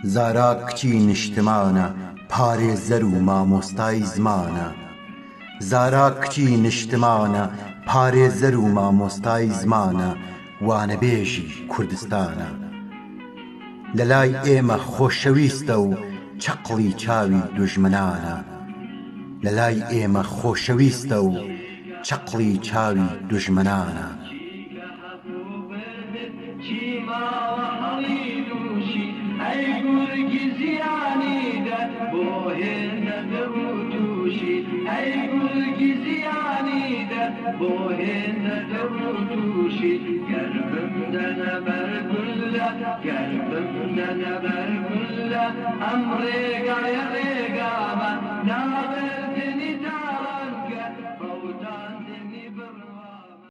زارا کچی نیشتمانە پارێزەر و مامۆستای زمانە زارا کچی نیشتمانە پارێزەر و مامۆستای زمانە وانەبێژی کوردستانە لەلای ئێمە خۆشەویستە و چەقڵی چاوی دوژمنانە لەلای ئێمە خۆشەویستە و چەقڵی چاوی دوژمنانە ئەی گورگی زیانیدە بۆ هێندە دەڕوتوشی ئەی گورگی زیانیدە بۆ هێندە دەڕوتوشی گەربم دەنە بەرگولە گەربم دەنە بەرگولە ئەم ڕێگایە ڕێگامە ناوردنی